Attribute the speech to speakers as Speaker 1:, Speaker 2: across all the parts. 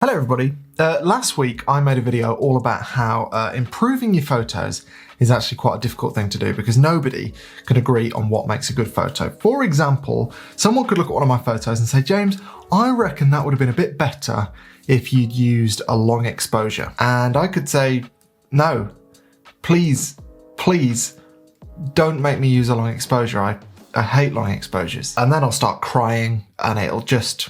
Speaker 1: Hello everybody. Last week I made a video all about how improving your photos is actually quite a difficult thing to do because nobody can agree on what makes a good photo. For example, someone could look at one of my photos and say, James, I reckon that would have been a bit better if you'd used a long exposure. And I could say, no, please don't make me use a long exposure. I hate long exposures. And then I'll start crying and it'll just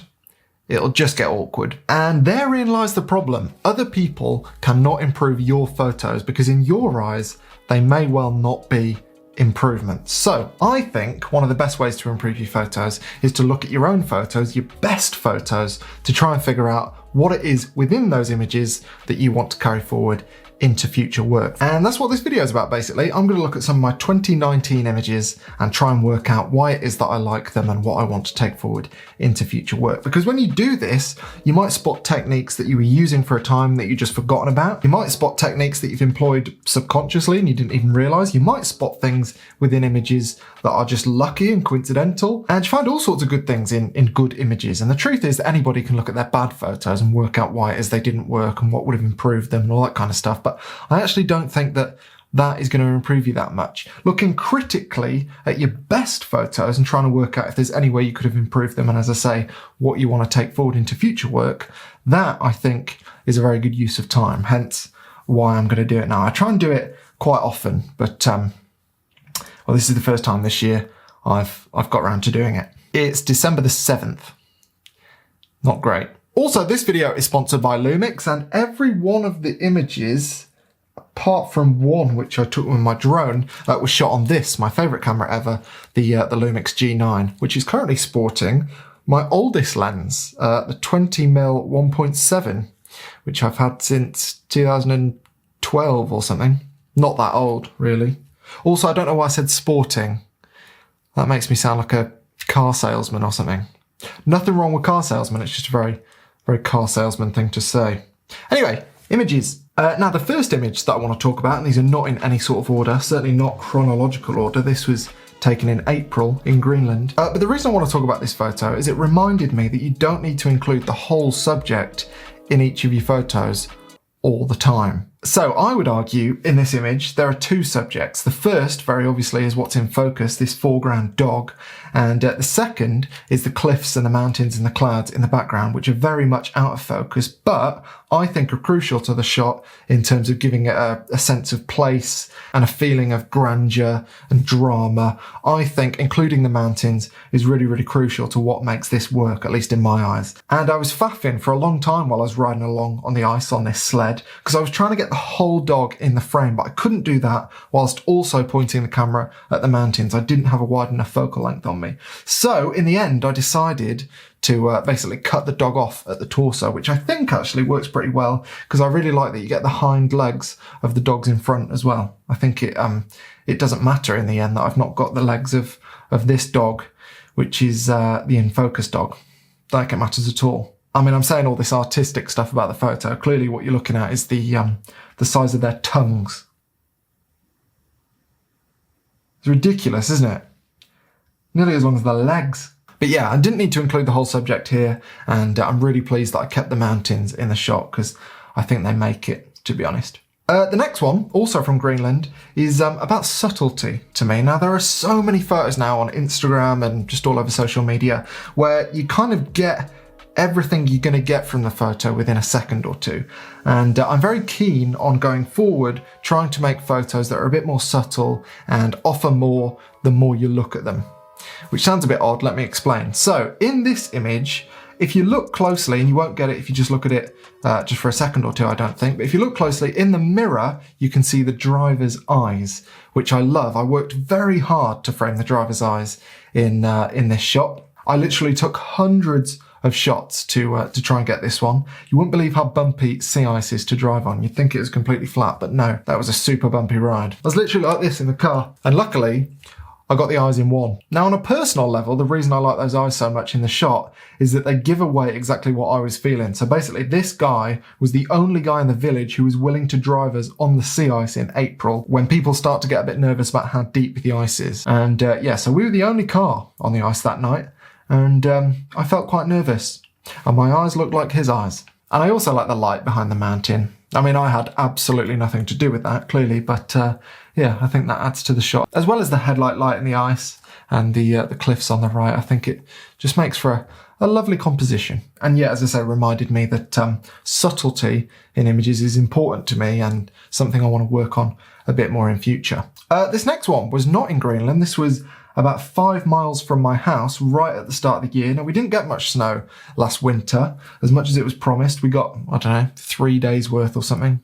Speaker 1: get awkward. And therein lies the problem. Other people cannot improve your photos because in your eyes, they may well not be improvements. So I think one of the best ways to improve your photos is to look at your own photos, your best photos, to try and figure out what it is within those images that you want to carry forward into future work. And that's what this video is about basically. I'm going to look at some of my 2019 images and try and work out why it is that I like them and what I want to take forward into future work. Because when you do this, you might spot techniques that you were using for a time that you just forgotten about. You might spot techniques that you've employed subconsciously and you didn't even realize. You might spot things within images that are just lucky and coincidental. And you find all sorts of good things in good images. And the truth is that anybody can look at their bad photos and work out why it is they didn't work and what would have improved them and all that kind of stuff. But I actually don't think that is going to improve you that much. Looking critically at your best photos and trying to work out if there's any way you could have improved them, and as I say, what you want to take forward into future work, that I think is a very good use of time, hence why I'm going to do it now. I try and do it quite often, but well, this is the first time this year I've got around to doing it. It's December the 7th. Not great. Also, this video is sponsored by Lumix, and every one of the images, apart from one which I took with my drone, was shot on this, my favourite camera ever, the Lumix G9, which is currently sporting my oldest lens, the 20mm 1.7, which I've had since 2012 or something. Not that old, really. Also, I don't know why I said sporting. That makes me sound like a car salesman or something. Nothing wrong with car salesman, it's just a very car salesman thing to say. Anyway, images. Now the first image that I want to talk about, and these are not in any sort of order, certainly not chronological order. This was taken in April in Greenland. But the reason I want to talk about this photo is it reminded me that you don't need to include the whole subject in each of your photos all the time. So I would argue in this image there are two subjects. The first, very obviously, is what's in focus, this foreground dog, and the second is the cliffs and the mountains and the clouds in the background, which are very much out of focus, but I think are crucial to the shot in terms of giving it a sense of place and a feeling of grandeur and drama. I think including the mountains is really crucial to what makes this work, at least in my eyes. And I was faffing for a long time while I was riding along on the ice on this sled, because I was trying to get the whole dog in the frame, but I couldn't do that whilst also pointing the camera at the mountains. I didn't have a wide enough focal length on me. So in the end, I decided to basically cut the dog off at the torso, which I think actually works pretty well, because I really like that you get the hind legs of the dogs in front as well. I think it doesn't matter in the end that I've not got the legs of this dog, which is the in focus dog. I don't think it matters at all. I mean, I'm saying all this artistic stuff about the photo. Clearly what you're looking at is the size of their tongues. It's ridiculous, isn't it? Nearly as long as the legs. But yeah, I didn't need to include the whole subject here, and I'm really pleased that I kept the mountains in the shot because I think they make it, to be honest. The next one, also from Greenland, is about subtlety to me. Now, there are so many photos now on Instagram and just all over social media where you kind of get everything you're going to get from the photo within a second or two. And I'm very keen on going forward, trying to make photos that are a bit more subtle and offer more the more you look at them. Which sounds a bit odd, let me explain. So in this image, if you look closely, and you won't get it if you just look at it just for a second or two, I don't think, but if you look closely, in the mirror, you can see the driver's eyes, which I love. I worked very hard to frame the driver's eyes in this shot. I literally took hundreds of shots to try and get this one. You wouldn't believe how bumpy sea ice is to drive on. You'd think it was completely flat, but no, that was a super bumpy ride. I was literally like this in the car, and luckily, I got the eyes in one. Now, on a personal level, the reason I like those eyes so much in the shot is that they give away exactly what I was feeling. So basically, this guy was the only guy in the village who was willing to drive us on the sea ice in April when people start to get a bit nervous about how deep the ice is. And yeah, so we were the only car on the ice that night, and I felt quite nervous. And my eyes looked like his eyes. And I also like the light behind the mountain. I mean, I had absolutely nothing to do with that, clearly, but yeah, I think that adds to the shot. As well as the headlight light in the ice and the cliffs on the right, I think it just makes for a lovely composition. And yeah, as I say, reminded me that subtlety in images is important to me and something I want to work on a bit more in future. This next one was not in Greenland. This was about 5 miles from my house right at the start of the year. Now, we didn't get much snow last winter, as much as it was promised. We got, I don't know, 3 days worth or something,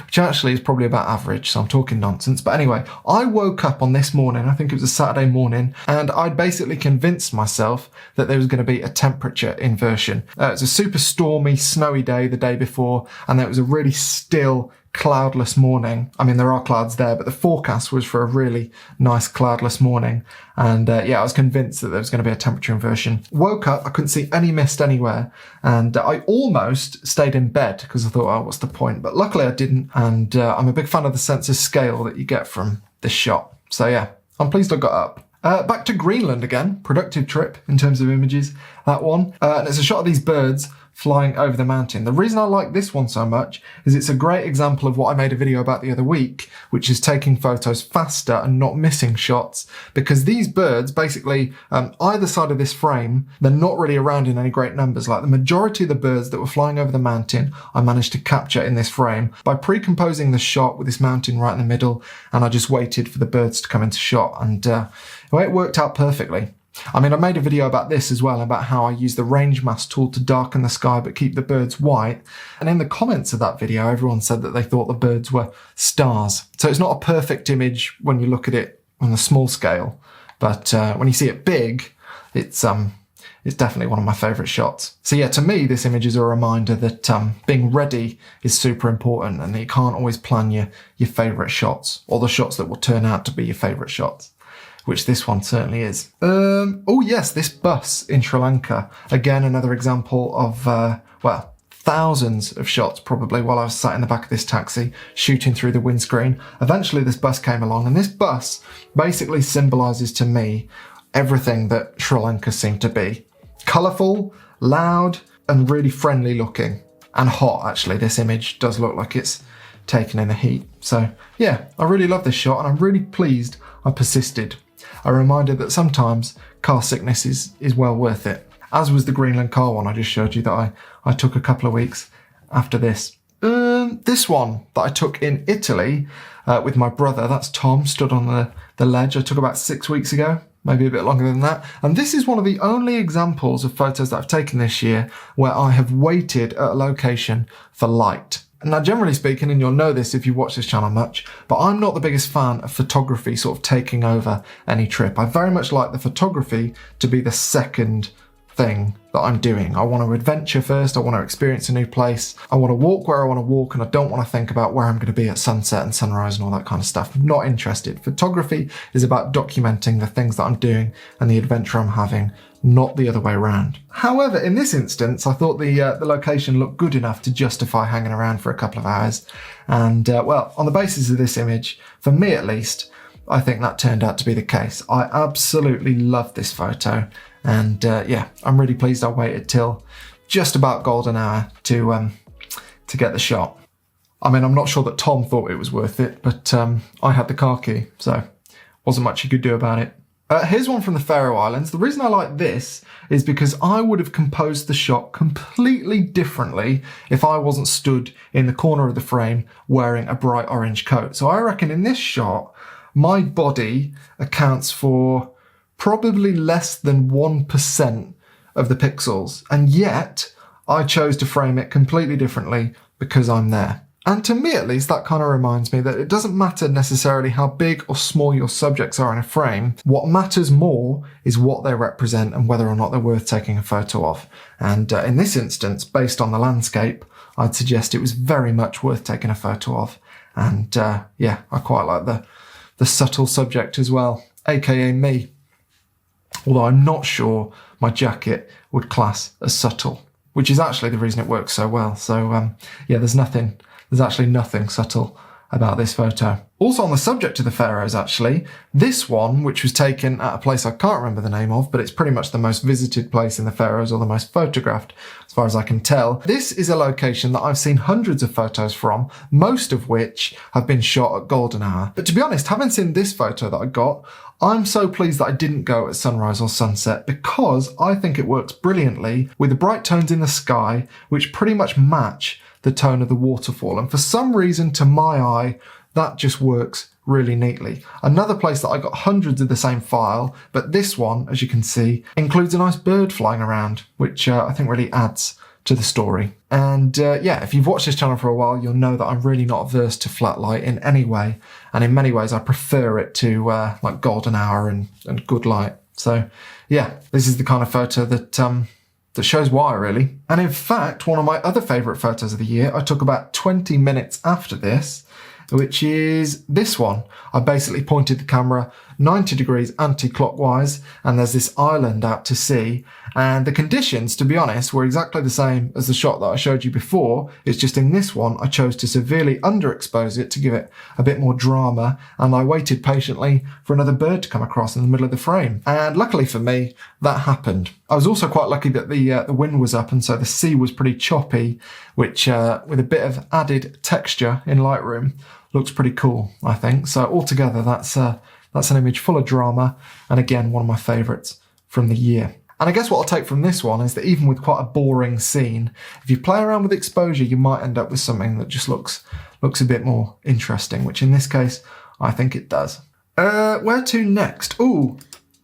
Speaker 1: which actually is probably about average, so I'm talking nonsense. But anyway, I woke up on this morning, I think it was a Saturday morning, and I'd basically convinced myself that there was going to be a temperature inversion. It was a super stormy, snowy day the day before, and it was a really still, cloudless morning. I mean, there are clouds there, but the forecast was for a really nice cloudless morning. And yeah, I was convinced that there was going to be a temperature inversion. Woke up, I couldn't see any mist anywhere. And I almost stayed in bed because I thought, oh, what's the point? But luckily I didn't. And I'm a big fan of the sense of scale that you get from this shot. So yeah, I'm pleased I got up. Back to Greenland again. Productive trip in terms of images, that one. And it's a shot of these birds flying over the mountain. The reason I like this one so much is it's a great example of what I made a video about the other week, which is taking photos faster and not missing shots, because these birds basically, either side of this frame, they're not really around in any great numbers. Like the majority of the birds that were flying over the mountain, I managed to capture in this frame by pre-composing the shot with this mountain right in the middle, and I just waited for the birds to come into shot, and it worked out perfectly. I mean, I made a video about this as well, about how I use the range mask tool to darken the sky but keep the birds white. And in the comments of that video, everyone said that they thought the birds were stars. So it's not a perfect image when you look at it on the small scale, but when you see it big, it's definitely one of my favourite shots. So yeah, to me, this image is a reminder that being ready is super important, and that you can't always plan your favourite shots, or the shots that will turn out to be your favourite shots, which this one certainly is. Oh yes, this bus in Sri Lanka. Again, another example of, well, thousands of shots probably while I was sat in the back of this taxi, shooting through the windscreen. Eventually this bus came along, and this bus basically symbolises to me everything that Sri Lanka seemed to be. Colourful, loud, and really friendly looking. And hot, actually. This image does look like it's taken in the heat. So yeah, I really love this shot, and I'm really pleased I persisted. A reminder that sometimes car sickness is well worth it. As was the Greenland car one I just showed you that I took a couple of weeks after this. This one that I took in Italy with my brother, that's Tom, stood on the ledge, I took about 6 weeks ago, maybe a bit longer than that. And this is one of the only examples of photos that I've taken this year where I have waited at a location for light. Now, generally speaking, and you'll know this if you watch this channel much, but I'm not the biggest fan of photography sort of taking over any trip. I very much like the photography to be the second thing that I'm doing. I want to adventure first, I want to experience a new place, I want to walk where I want to walk, and I don't want to think about where I'm going to be at sunset and sunrise and all that kind of stuff. I'm not interested. Photography is about documenting the things that I'm doing and the adventure I'm having, not the other way around. However, in this instance, I thought the location looked good enough to justify hanging around for a couple of hours. And well, on the basis of this image, for me at least, I think that turned out to be the case. I absolutely love this photo. And yeah, I'm really pleased I waited till just about golden hour to get the shot. I mean, I'm not sure that Tom thought it was worth it, but I had the car key, so wasn't much you could do about it. Here's one from the Faroe Islands. The reason I like this is because I would have composed the shot completely differently if I wasn't stood in the corner of the frame wearing a bright orange coat. So I reckon in this shot, my body accounts for probably less than 1% of the pixels. And yet I chose to frame it completely differently because I'm there. And to me, at least, that kind of reminds me that it doesn't matter necessarily how big or small your subjects are in a frame. What matters more is what they represent and whether or not they're worth taking a photo of. And in this instance, based on the landscape, I'd suggest it was very much worth taking a photo of. And yeah, I quite like the subtle subject as well, aka me. Although I'm not sure my jacket would class as subtle, which is actually the reason it works so well. So yeah, there's actually nothing subtle about this photo. Also on the subject of the Faroes, actually, this one, which was taken at a place I can't remember the name of, but it's pretty much the most visited place in the Faroes, or the most photographed, as far as I can tell. This is a location that I've seen hundreds of photos from, most of which have been shot at golden hour. But to be honest, having seen this photo that I got, I'm so pleased that I didn't go at sunrise or sunset, because I think it works brilliantly with the bright tones in the sky, which pretty much match the tone of the waterfall. And for some reason, to my eye, that just works really neatly. Another place that I got hundreds of the same file, but this one, as you can see, includes a nice bird flying around, which I think really adds to the story. And yeah, if you've watched this channel for a while, you'll know that I'm really not averse to flat light in any way. And in many ways, I prefer it to like golden hour and good light. So yeah, this is the kind of photo that shows why, really. And in fact, one of my other favourite photos of the year, I took about 20 minutes after this, which is this one. I basically pointed the camera 90 degrees anti-clockwise, and there's this island out to sea. And the conditions, to be honest, were exactly the same as the shot that I showed you before. It's just in this one, I chose to severely underexpose it to give it a bit more drama. And I waited patiently for another bird to come across in the middle of the frame. And luckily for me, that happened. I was also quite lucky that the wind was up, and so the sea was pretty choppy, which with a bit of added texture in Lightroom looks pretty cool, I think. So altogether, that's an image full of drama, and again, one of my favourites from the year. And I guess what I'll take from this one is that even with quite a boring scene, if you play around with exposure, you might end up with something that just looks a bit more interesting, which in this case, I think it does. Where to next? Ooh,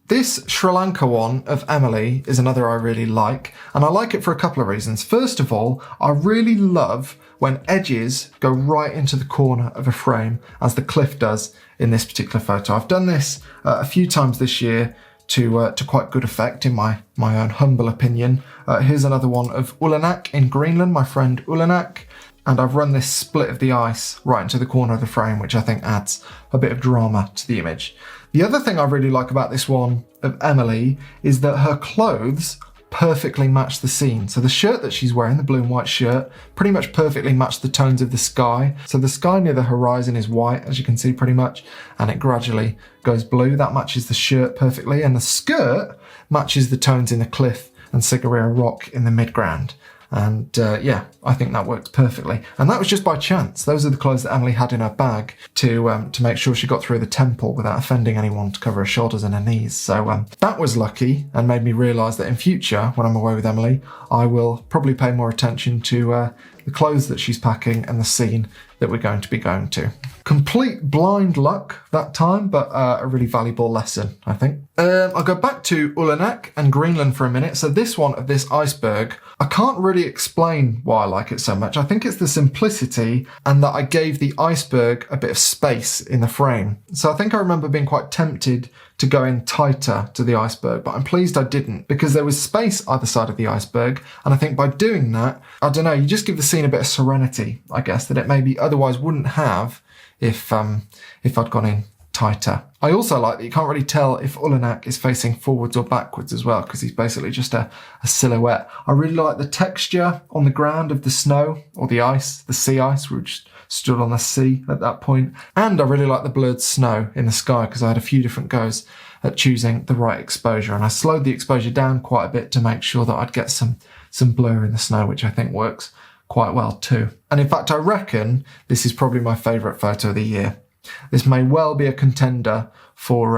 Speaker 1: this Sri Lanka one of Emily is another I really like, and I like it for a couple of reasons. First of all, I really love when edges go right into the corner of a frame, as the cliff does in this particular photo. I've done this a few times this year to quite good effect, in my own humble opinion. Here's another one of Ullenak in Greenland, my friend Ullenak, and I've run this split of the ice right into the corner of the frame, which I think adds a bit of drama to the image. The other thing I really like about this one of Emily is that her clothes perfectly match the scene. So the shirt that she's wearing, the blue and white shirt, pretty much perfectly matched the tones of the sky. So the sky near the horizon is white, as you can see pretty much, and it gradually goes blue. That matches the shirt perfectly, and the skirt matches the tones in the cliff and Sigiriya Rock in the midground. And yeah, I think that works perfectly. And that was just by chance. Those are the clothes that Emily had in her bag to make sure she got through the temple without offending anyone, to cover her shoulders and her knees. So that was lucky, and made me realise that in future, when I'm away with Emily, I will probably pay more attention to the clothes that she's packing and the scene that we're going to be going to. Complete blind luck that time, but a really valuable lesson, I think. I'll go back to Ullenak and Greenland for a minute. So this one of this iceberg, I can't really explain why I like it so much. I think it's the simplicity, and that I gave the iceberg a bit of space in the frame. So I think I remember being quite tempted to go in tighter to the iceberg, but I'm pleased I didn't, because there was space either side of the iceberg, and I think by doing that, I don't know, you just give the scene a bit of serenity, I guess, that it maybe otherwise wouldn't have if I'd gone in tighter. I also like that you can't really tell if Ullenak is facing forwards or backwards as well, because he's basically just a silhouette. I really like the texture on the ground of the snow, or the ice, the sea ice, which stood on the sea at that point. And I really like the blurred snow in the sky, because I had a few different goes at choosing the right exposure, and I slowed the exposure down quite a bit to make sure that I'd get some blur in the snow, which I think works quite well too. And in fact, I reckon this is probably my favourite photo of the year. This may well be a contender for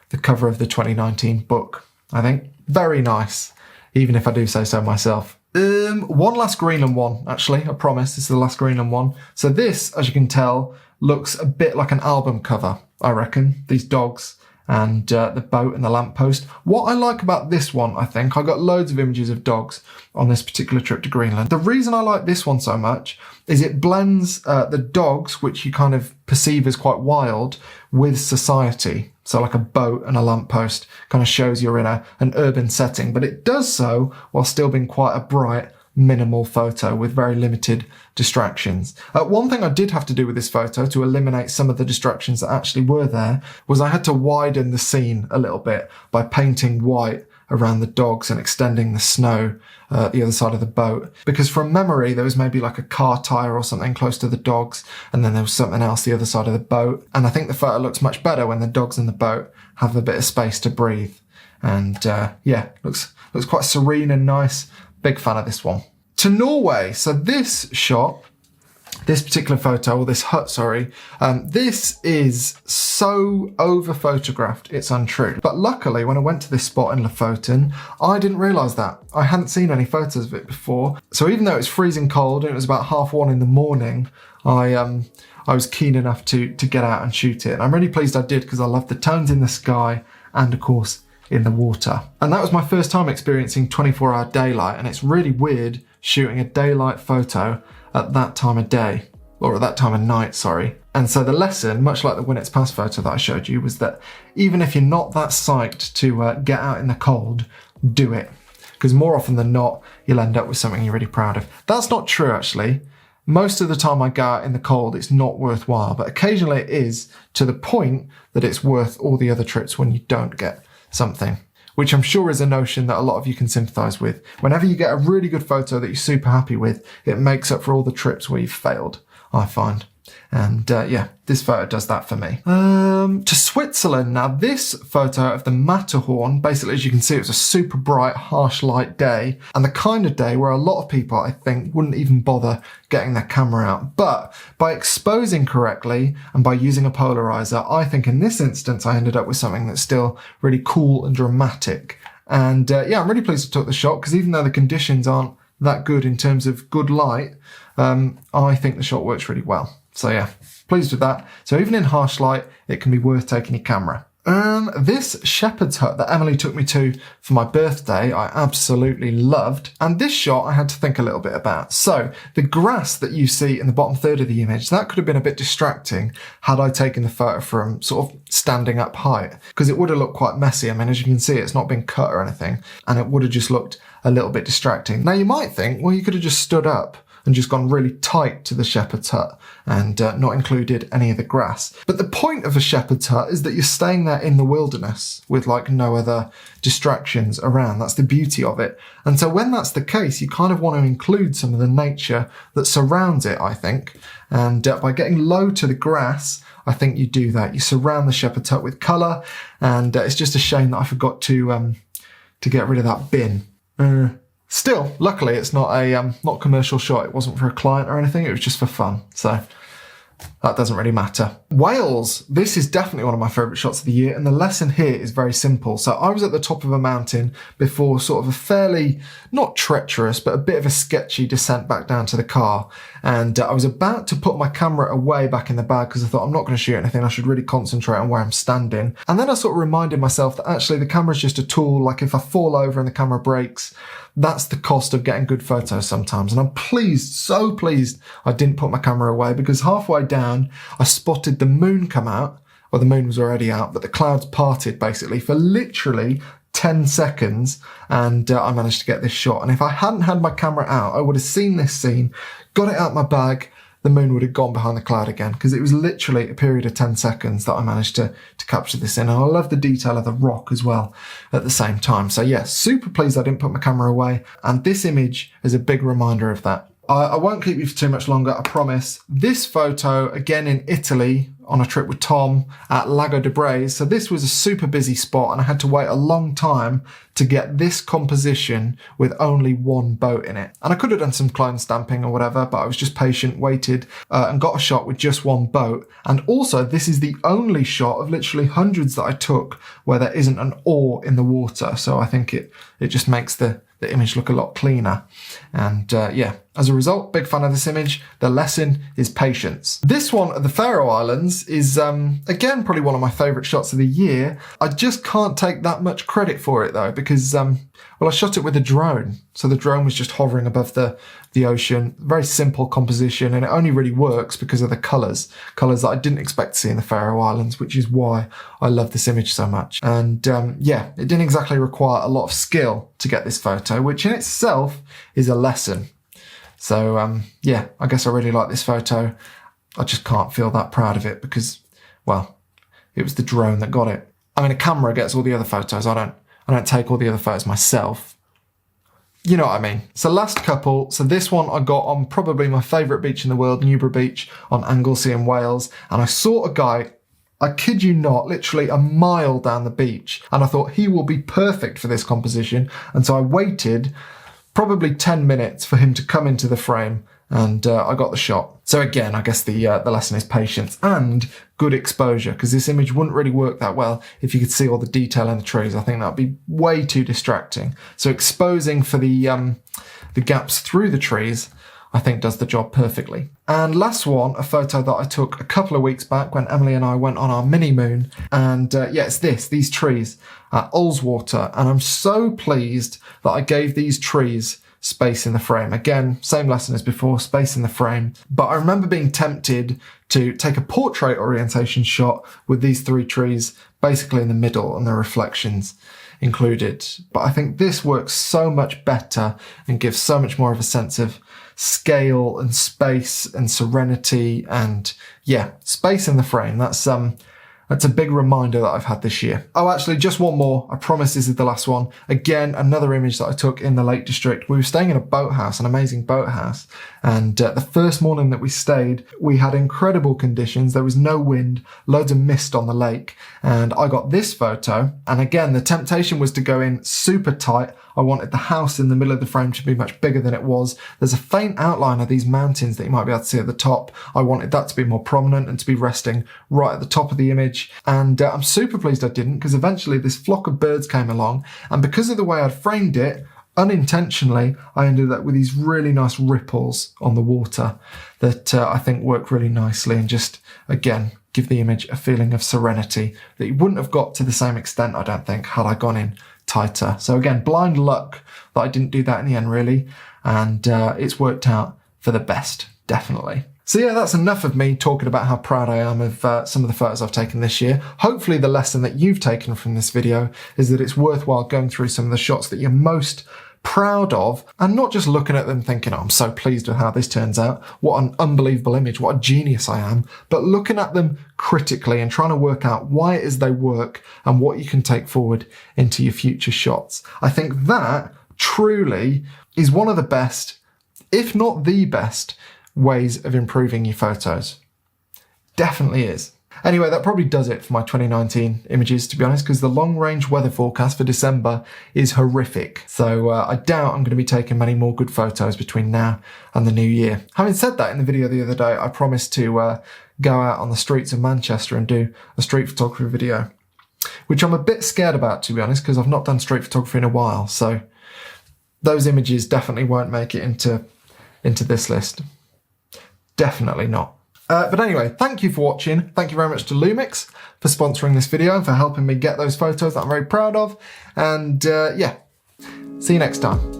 Speaker 1: the cover of the 2019 book, I think. Very nice, even if I do say so myself. One last Greenland one, actually, I promise. This is the last Greenland one. So this, as you can tell, looks a bit like an album cover, I reckon. These dogs and the boat and the lamppost. What I like about this one, I think, I got loads of images of dogs on this particular trip to Greenland. The reason I like this one so much is it blends the dogs, which you kind of perceive as quite wild, with society. So like a boat and a lamppost kind of shows you're in an urban setting, but it does so while still being quite a bright, minimal photo with very limited distractions. One thing I did have to do with this photo to eliminate some of the distractions that actually were there was I had to widen the scene a little bit by painting white around the dogs and extending the snow the other side of the boat. Because from memory, there was maybe like a car tyre or something close to the dogs, and then there was something else the other side of the boat. And I think the photo looks much better when the dogs in the boat have a bit of space to breathe. And looks quite serene and nice. Big fan of this one. To Norway. So this particular photo, or this hut, sorry, this is so over photographed, it's untrue. But luckily, when I went to this spot in Lofoten, I didn't realise that. I hadn't seen any photos of it before. So even though it was freezing cold and it was about 1:30 in the morning, I was keen enough to get out and shoot it. And I'm really pleased I did, because I love the tones in the sky and, of course, in the water. And that was my first time experiencing 24-hour daylight, and it's really weird shooting a daylight photo at that time of day, or at that time of night, sorry. And so the lesson, much like the When It's Past photo that I showed you, was that even if you're not that psyched to get out in the cold, do it. Because more often than not, you'll end up with something you're really proud of. That's not true, actually. Most of the time I go out in the cold, it's not worthwhile, but occasionally it is, to the point that it's worth all the other trips when you don't get something, which I'm sure is a notion that a lot of you can sympathise with. Whenever you get a really good photo that you're super happy with, it makes up for all the trips where you've failed, I find. And this photo does that for me. To Switzerland. Now this photo of the Matterhorn, basically as you can see, it was a super bright, harsh light day, and the kind of day where a lot of people, I think, wouldn't even bother getting their camera out. But by exposing correctly and by using a polarizer, I think in this instance I ended up with something that's still really cool and dramatic. And I'm really pleased I took the shot, because even though the conditions aren't that good in terms of good light, I think the shot works really well. So yeah, pleased with that. So even in harsh light, it can be worth taking your camera. This shepherd's hut that Emily took me to for my birthday, I absolutely loved. And this shot I had to think a little bit about. So the grass that you see in the bottom third of the image, that could have been a bit distracting had I taken the photo from sort of standing up height, because it would have looked quite messy. I mean, as you can see, it's not been cut or anything, and it would have just looked a little bit distracting. Now you might think, well, you could have just stood up and just gone really tight to the shepherd's hut and not included any of the grass. But the point of a shepherd's hut is that you're staying there in the wilderness with like no other distractions around. That's the beauty of it. And so when that's the case, you kind of want to include some of the nature that surrounds it, I think. And by getting low to the grass, I think you do that. You surround the shepherd's hut with colour, and it's just a shame that I forgot to get rid of that bin. Still, luckily, it's not a not commercial shot. It wasn't for a client or anything. It was just for fun. So that doesn't really matter. Wales. This is definitely one of my favourite shots of the year. And the lesson here is very simple. So I was at the top of a mountain before sort of a fairly, not treacherous, but a bit of a sketchy descent back down to the car. And I was about to put my camera away back in the bag because I thought I'm not going to shoot anything. I should really concentrate on where I'm standing. And then I sort of reminded myself that actually the camera's just a tool. Like if I fall over and the camera breaks, that's the cost of getting good photos sometimes. And I'm pleased, so pleased I didn't put my camera away, because halfway down I spotted the moon come out. Well, the moon was already out, but the clouds parted basically for literally 10 seconds, and I managed to get this shot. And if I hadn't had my camera out, I would have seen this scene, got it out my bag, the moon would have gone behind the cloud again, because it was literally a period of 10 seconds that I managed to capture this in. And I love the detail of the rock as well at the same time. So yeah, super pleased I didn't put my camera away. And this image is a big reminder of that. I won't keep you for too much longer, I promise. This photo, again in Italy, on a trip with Tom at Lago di Braies. So this was a super busy spot, and I had to wait a long time to get this composition with only one boat in it. And I could have done some clone stamping or whatever, but I was just patient, waited, and got a shot with just one boat. And also, this is the only shot of literally hundreds that I took where there isn't an oar in the water. So I think it just makes the image look a lot cleaner. And as a result, big fan of this image. The lesson is patience. This one at the Faroe Islands is, again, probably one of my favourite shots of the year. I just can't take that much credit for it though, because, I shot it with a drone. So the drone was just hovering above the ocean. Very simple composition, and it only really works because of the colours that I didn't expect to see in the Faroe Islands, which is why I love this image so much. And it didn't exactly require a lot of skill to get this photo, which in itself is a lesson. So I guess I really like this photo. I just can't feel that proud of it because, well, it was the drone that got it. I mean, a camera gets all the other photos. I I don't take all the other photos myself. You know what I mean. So last couple, so this one I got on probably my favourite beach in the world, Newborough Beach on Anglesey in Wales. And I saw a guy, I kid you not, literally a mile down the beach. And I thought he will be perfect for this composition. And so I waited probably 10 minutes for him to come into the frame, and I got the shot. So again, I guess the lesson is patience and good exposure, because this image wouldn't really work that well if you could see all the detail in the trees. I think that would be way too distracting. So exposing for the gaps through the trees, I think does the job perfectly. And last one, a photo that I took a couple of weeks back when Emily and I went on our mini moon. And yeah, it's these trees at Ullswater. And I'm so pleased that I gave these trees space in the frame. Again, same lesson as before, space in the frame. But I remember being tempted to take a portrait orientation shot with these three trees basically in the middle and the reflections included. But I think this works so much better and gives so much more of a sense of scale and space and serenity, and yeah, space in the frame. That's a big reminder that I've had this year. Oh, actually, just one more. I promise this is the last one. Again, another image that I took in the Lake District. We were staying in a boathouse, an amazing boathouse. And the first morning that we stayed, we had incredible conditions. There was no wind, loads of mist on the lake. And I got this photo. And again, the temptation was to go in super tight. I wanted the house in the middle of the frame to be much bigger than it was. There's a faint outline of these mountains that you might be able to see at the top. I wanted that to be more prominent and to be resting right at the top of the image. And I'm super pleased I didn't, because eventually this flock of birds came along. And because of the way I'd framed it, unintentionally, I ended up with these really nice ripples on the water that I think work really nicely and just, again, give the image a feeling of serenity that you wouldn't have got to the same extent, I don't think, had I gone in tighter. So again, blind luck that I didn't do that in the end, really. And it's worked out for the best, definitely. So yeah, that's enough of me talking about how proud I am of some of the photos I've taken this year. Hopefully the lesson that you've taken from this video is that it's worthwhile going through some of the shots that you're most proud of and not just looking at them thinking, oh, I'm so pleased with how this turns out. What an unbelievable image. What a genius I am. But looking at them critically and trying to work out why it is they work and what you can take forward into your future shots. I think that truly is one of the best, if not the best, ways of improving your photos. Definitely is. Anyway, that probably does it for my 2019 images, to be honest, because the long-range weather forecast for December is horrific. So I doubt I'm going to be taking many more good photos between now and the new year. Having said that, in the video the other day, I promised to go out on the streets of Manchester and do a street photography video, which I'm a bit scared about, to be honest, because I've not done street photography in a while. So those images definitely won't make it into this list. Definitely not. But anyway, thank you for watching. Thank you very much to Lumix for sponsoring this video and for helping me get those photos that I'm very proud of. And yeah, see you next time.